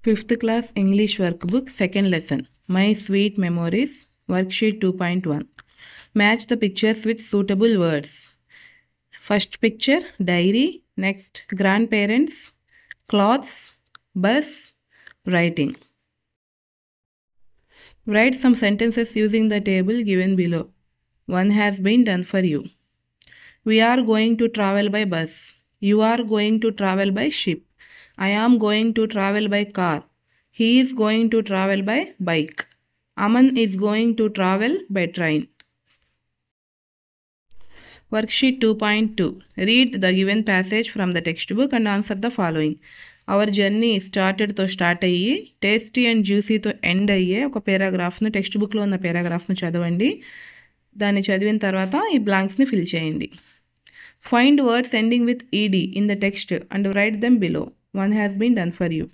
5th class English workbook, second lesson, My Sweet Memories, worksheet 2.1. Match the pictures with suitable words. First picture, diary. Next, grandparents, clothes, bus, writing. Write some sentences using the table given below. One has been done for you. We are going to travel by bus. You are going to travel by ship. I am going to travel by car. He is going to travel by bike. Aman is going to travel by train. Worksheet 2.2. Read the given passage from the textbook and answer the following. Our journey started to start అయ్యి tasty and జ్యూసీతో end అయ్యే ఒక పేరాగ్రాఫ్ను text బుక్లో ఉన్న పేరాగ్రాఫ్ను చదవండి. దాన్ని చదివిన తర్వాత ఈ బ్లాంక్స్ని ఫిల్ చేయండి. Find words ending with ed in the text and write them below. One has been done for you.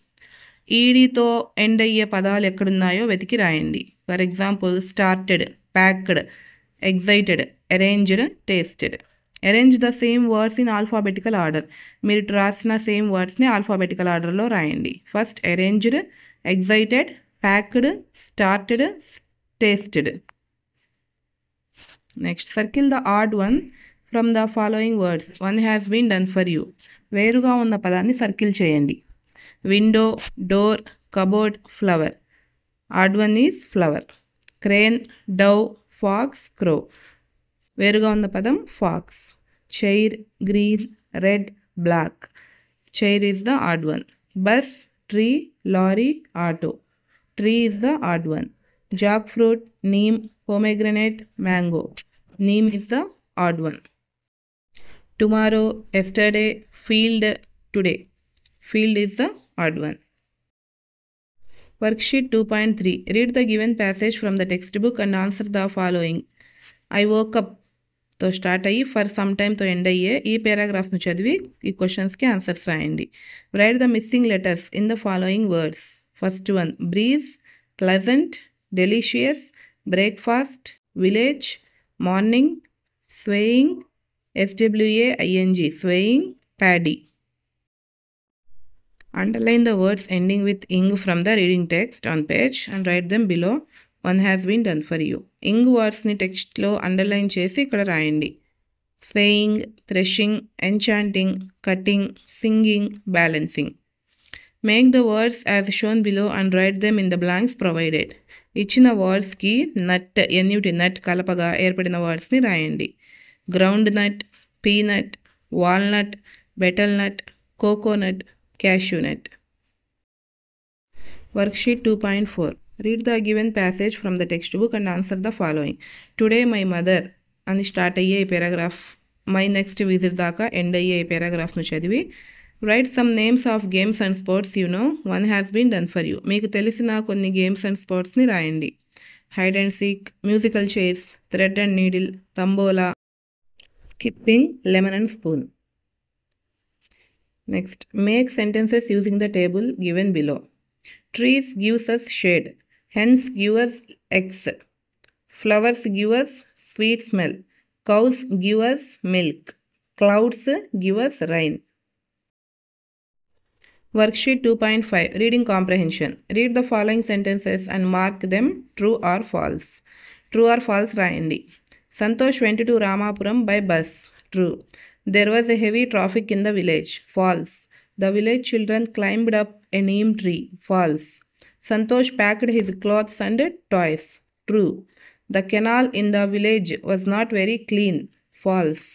ఈడీతో ఎండ్ అయ్యే పదాలు ఎక్కడున్నాయో వెతికి రాయండి. For example, started, packed, excited, arranged, tasted. Arrange the same words in alphabetical order. మీరు రాసిన same వర్డ్స్ని alphabetical ఆర్డర్లో రాయండి. First arranged, excited, packed, started, tasted. Next, circle the odd one from the following words. One has been done for you. వేరుగా ఉన్న పదాన్ని circle చేయండి. Window, door, cupboard, flower. Odd one is flower. Crane, dove, fox, క్రో. వేరుగా ఉన్న పదం fox. Chair, green, red, black. Chair is the odd one. Bus, tree, lorry, auto. Tree is the odd one. Jackfruit, neem, pomegranate, mango. Neem is the odd one. Tomorrow, yesterday, field, today. Field is the odd one. Worksheet 2.3. Read the given passage from the textbook and answer the following. I woke up తో start అయ్యి for some టైమ్తో end అయ్యే ఈ పేరాగ్రాఫ్ను చదివి ఈ క్వశ్చన్స్కి answers రాయండి. Right the missing letters in the following words. First one, breeze, pleasant, delicious, breakfast, village, morning, swaying, swaying, swaying, paddy. Underline the words ending with ing from the reading text on page and write them below. One has been done for you. Ing words ni text lo underline chesi ikkada rayandi. Swaying, threshing, enchanting, cutting, singing, balancing. Make the words as shown below and write them in the blanks provided. ఇచ్చిన వర్డ్స్కి నట్, ఎన్యూటి, నట్ కలపగా ఏర్పడిన వర్డ్స్ని రాయండి. Groundnut, peanut, walnut, betel nut, coconut, cashew nut. Worksheet 2.4. Read the given passage from the textbook and answer the following. Today my mother అని start అయ్యే ఈ paragraph my next visit దాకా end అయ్యే ఈ పారాగ్రాఫ్ను చదివి write some names of games and sports you know. One has been done for you. మీకు తెలిసిన కొన్ని గేమ్స్ అండ్ స్పోర్ట్స్ని రాయండి. Hide and seek, musical chairs, thread and needle, tambola, skipping, lemon and spoon. Next, make sentences using the table given below. Trees gives us shade. Hens give us eggs. Flowers give us sweet smell. Cows give us milk. Clouds give us rain. Worksheet 2.5. Reading comprehension. Read the following sentences and mark them true or false. True or false రాయండి. Santosh went to Ramapuram by bus. True. There was a heavy traffic in the village. False. The village children climbed up a neem tree. False. Santosh packed his clothes and toys. True. The canal in the village was not very clean. False.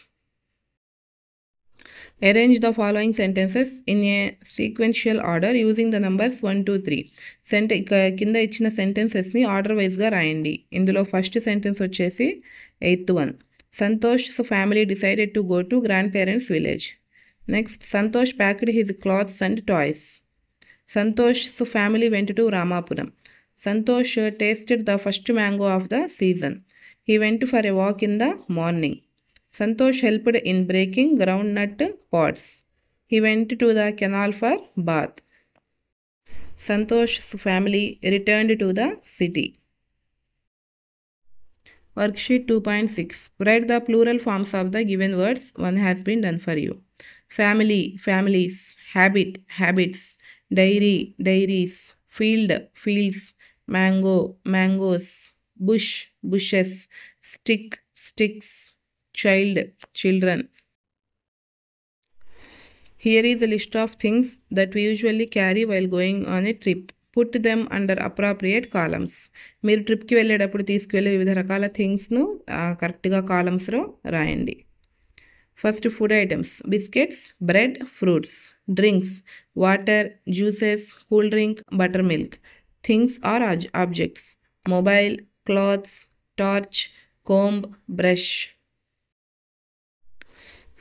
Arrange the following sentences in a sequential order using the numbers 1, 2, 3. కింద ఇచ్చిన సెంటెన్సెస్ని order వైజ్గా రాయండి. ఇందులో first sentence వచ్చేసి 8th one. Santosh family decided to go to grand parents village. Next, Santosh packed his clothes and toys. Santosh family went to Ramapuram. Santosh tasted the first mango of the season. He went for a walk in the morning. Santosh helped in breaking groundnut pods. He went to the canal for bath. Santosh's family returned to the city. Worksheet 2.6. Write the plural forms of the given words. One has been done for you. Family, families. Habit, habits. Diary, diaries, field, fields, mango, mangoes, bush, bushes, stick, sticks, child, children. Here is a list of things that we usually carry while going on a trip. Put them under appropriate columns. మీరు ట్రిప్కి వెళ్ళేటప్పుడు తీసుకువెళ్ళే వివిధ రకాల థింగ్స్ను కరెక్ట్గా కాలమ్స్లో రాయండి. First food items, biscuits, bread, fruits. Drinks, water, juices, cool drink, buttermilk. Things are objects, mobile, clothes, torch, comb, brush.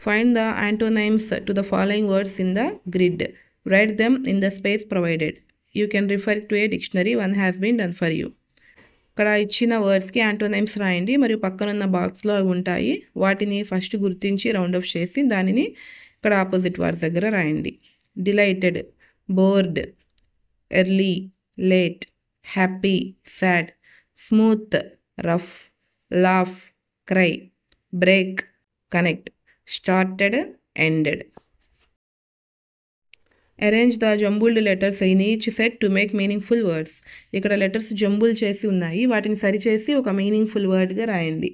Find the antonyms to the following words in the grid. Write them in the space provided. You can refer to a dictionary, one has been done for you. ఇక్కడ ఇచ్చిన వర్డ్స్కి యాంటోనైమ్స్ రాయండి మరియు పక్కనున్న బాక్స్లో అవి ఉంటాయి. వాటిని first గుర్తించి రౌండ్ ఆఫ్ చేసి దానిని ఇక్కడ ఆపోజిట్ వర్డ్స్ దగ్గర రాయండి. Delighted, board, early, late, happy, sad. Smooth, rough, laugh, cry, break, connect, started, ended. Arrange the jumbled letters in each set to make meaningful words. ఇక్కడ లెటర్స్ జంబుల్ చేసి ఉన్నాయి, వాటిని సరిచేసి ఒక మీనింగ్ఫుల్ వర్డ్గా రాయండి.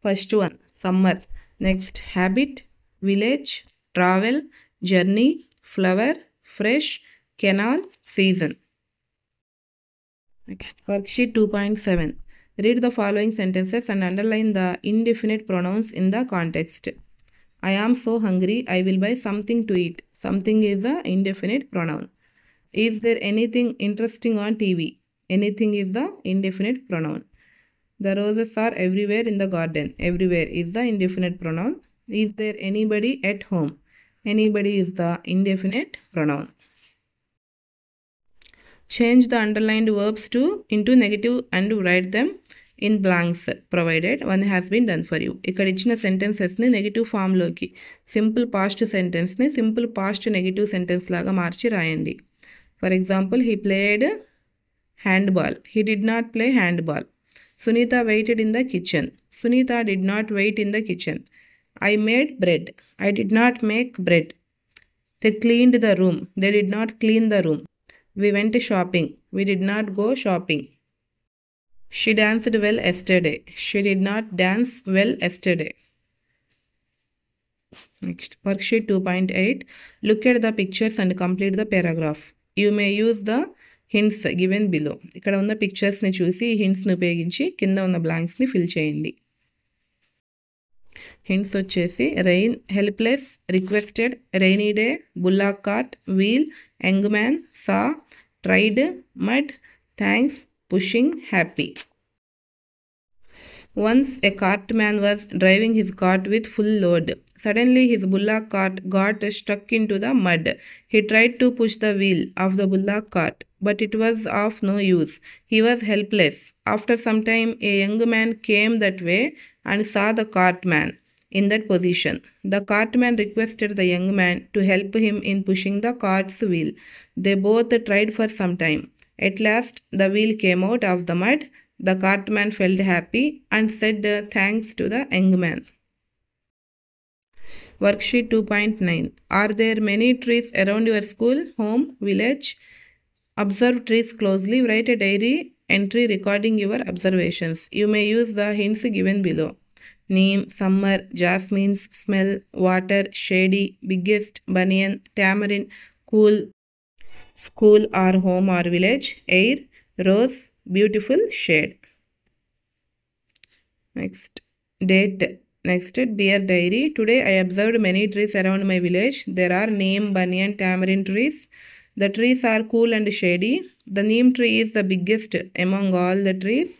First one summer, next habit, village, travel, journey, flower, fresh, canal, season. Worksheet 2.7. Read the following sentences and underline the indefinite pronouns in the context. I am so hungry, I will buy something to eat. Something is the indefinite pronoun. Is there anything interesting on TV? Anything is the indefinite pronoun. The roses are everywhere in the garden. Everywhere is the indefinite pronoun. Is there anybody at home? Anybody is the indefinite pronoun. Change the underlined verbs into negative and write them in blanks provided one has been done for you. ఇక్కడ ఇచ్చిన సెంటెన్సెస్ని negative ఫామ్లోకి, simple past సెంటెన్స్ని simple past negative sentence లాగా మార్చి రాయండి. For example, he played handball, he did not play handball. Sunita waited in the kitchen, Sunita did not wait in the kitchen. I made bread, I did not make bread. They cleaned the room, they did not clean the room. We went shopping, we did not go shopping. She danced well yesterday, she did not dance well yesterday. Next, worksheet 2.8. Look at the pictures and complete the paragraph. You may use the hints given below. ఇక్కడ ఉన్న పిక్చర్స్ని చూసి ఈ హింట్స్ని ఉపయోగించి కింద ఉన్న బ్లాంక్స్ని fill చేయండి. Hints వచ్చేసి rain, helpless, requested, rainy day, bullock cart, wheel, young man, saw, tried, mud, thanks, pushing, happy. Once a cartman was driving his cart with full load. Suddenly his bullock cart got stuck into the mud. He tried to push the wheel of the bullock cart, but it was of no use. He was helpless. After some time, a young man came that way and saw the cartman in that position. The cartman requested the young man to help him in pushing the cart's wheel. They both tried for some time. At last, the wheel came out of the mud. The cartman felt happy and said thanks to the young man. Worksheet 2.9. Are there many trees around your school, home, village? Observe trees closely. Write a diary entry recording your observations. You may use the hints given below. Neem, summer, jasmines, smell, water, shady, biggest, banyan, tamarind, cool, school or home or village, air, rose, beautiful, shade. Next, date. Next, dear diary, today I observed many trees around my village. There are neem, banyan, tamarind trees. The trees are cool and shady. The neem tree is the biggest among all the trees.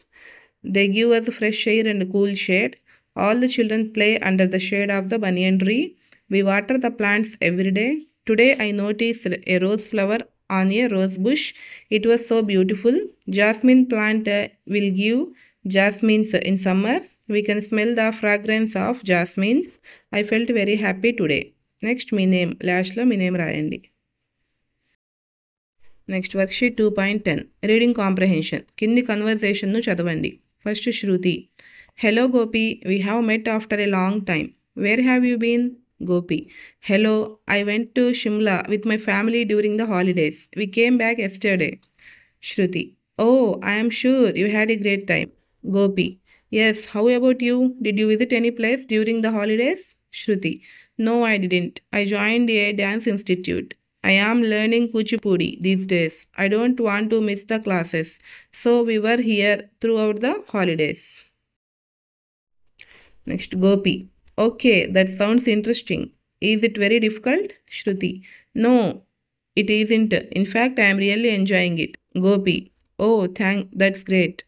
They give us fresh air and cool shade. All the children play under the shade of the banyan tree. We water the plants every day. Today I noticed a rose flower on a rose bush. It was so beautiful. Jasmine plant will give jasmines in summer. We can smell the fragrance of jasmines. I felt very happy today. Next, మీ name, లాస్ట్లో మీ name రాయండి. Next worksheet 2.10. Reading comprehension. కింది కన్వర్జేషన్ను చదవండి. First Shruti. Hello Gopi, we have met after a long time. Where have you been? Gopi. Hello, I went to Shimla with my family during the holidays. We came back yesterday. Shruti. Oh, I am sure you had a great time. Gopi. Yes, how about you? Did you visit any place during the holidays? Shruti. No, I didn't. I joined a dance institute. I am learning Kuchipudi these days. I don't want to miss the classes. So we were here throughout the holidays. Next, Gopi. Okay, that sounds interesting. Is it very difficult? Shruti. No, it isn't. In fact, I am really enjoying it. Gopi. Oh, that's great.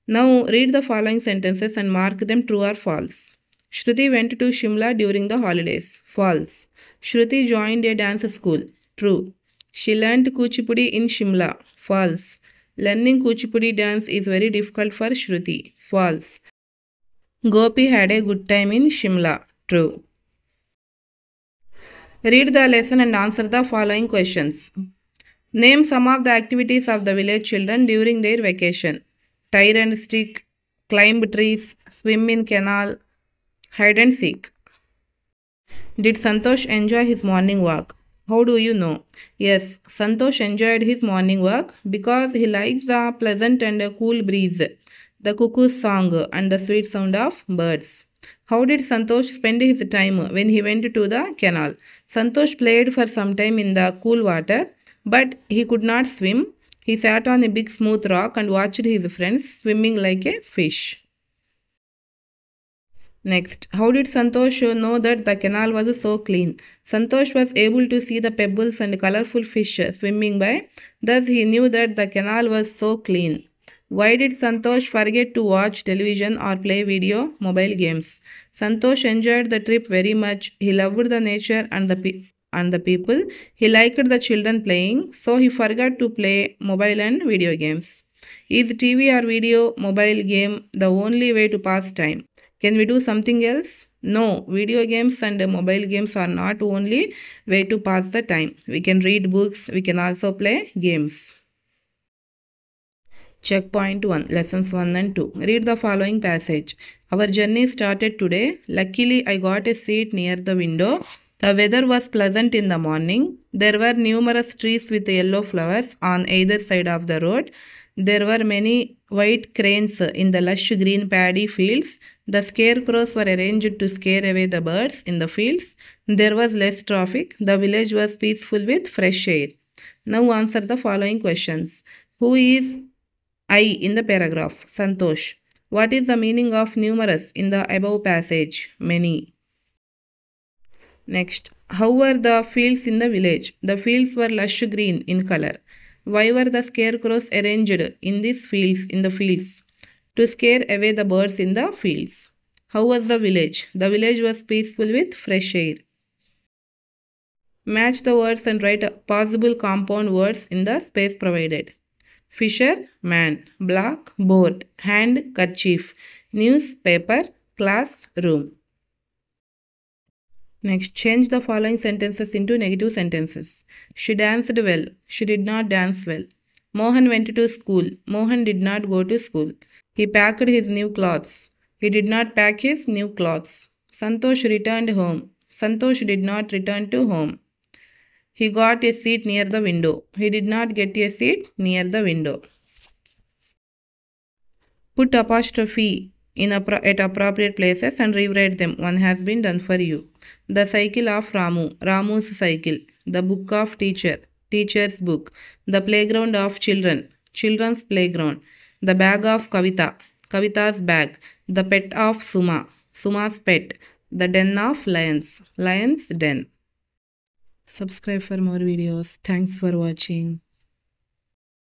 Now read the following sentences and mark them true or false. Shruti went to Shimla during the holidays. False. Shruti joined a dance school. True. She learned Kuchipudi in Shimla. False. Learning Kuchipudi dance is very difficult for Shruti. False. Gopi had a good time in Shimla. True. Read the lesson and answer the following questions. Name some of the activities of the village children during their vacation. Tie and stick, climb trees, swim in canal, hide and seek. Did Santosh enjoy his morning walk? How do you know? Yes, Santosh enjoyed his morning walk because he likes the pleasant and cool breeze, the cuckoo's song, and the sweet sound of birds. How did Santosh spend his time when he went to the canal? Santosh played for some time in the cool water, but he could not swim. He sat on a big smooth rock and watched his friends swimming like a fish. Next, how did Santosh know that the canal was so clean? Santosh was able to see the pebbles and colorful fish swimming by. Thus, he knew that the canal was so clean. Why did Santosh forget to watch television or play mobile games? Santosh enjoyed the trip very much. He loved the nature and the people. He liked the children playing, so he forgot to play mobile and video games. Is TV or mobile game the only way to pass time? Can we do something else? No, video games and mobile games are not only way to pass the time. We can read books, we can also play games. Checkpoint 1, lessons 1 and 2. Read the following passage. Our journey started today. Luckily, I got a seat near the window. The weather was pleasant in the morning. There were numerous trees with yellow flowers on either side of the road. There were many white cranes in the lush green paddy fields. The scarecrows were arranged to scare away the birds in the fields. There was less traffic. The village was peaceful with fresh air. Now answer the following questions. Who is I in the paragraph? Santosh. What is the meaning of numerous in the above passage? Many. Next, how were the fields in the village? The fields were lush green in color. Why were the scarecrows arranged in the fields? To scare away the birds in the fields. How was the village? The village was peaceful with fresh air. Match the words and write possible compound words in the space provided. Fisher, man. Blackboard, hand, kerchief. Newspaper, classroom. Next, change the following sentences into negative sentences. She danced well. She did not dance well. Mohan went to school. Mohan did not go to school. He packed his new clothes. He did not pack his new clothes. Santosh returned home. Santosh did not return to home. He got a seat near the window. He did not get a seat near the window. Put apostrophe at appropriate places and rewrite them. One has been done for you. The cycle of Ramu. Ramu's cycle. The book of teacher. Teacher's book. The playground of children. Children's playground. The bag of Kavita. Kavita's bag. The pet of Suma. Suma's pet. The den of lions. Lion's den. Subscribe for more videos. Thanks for watching.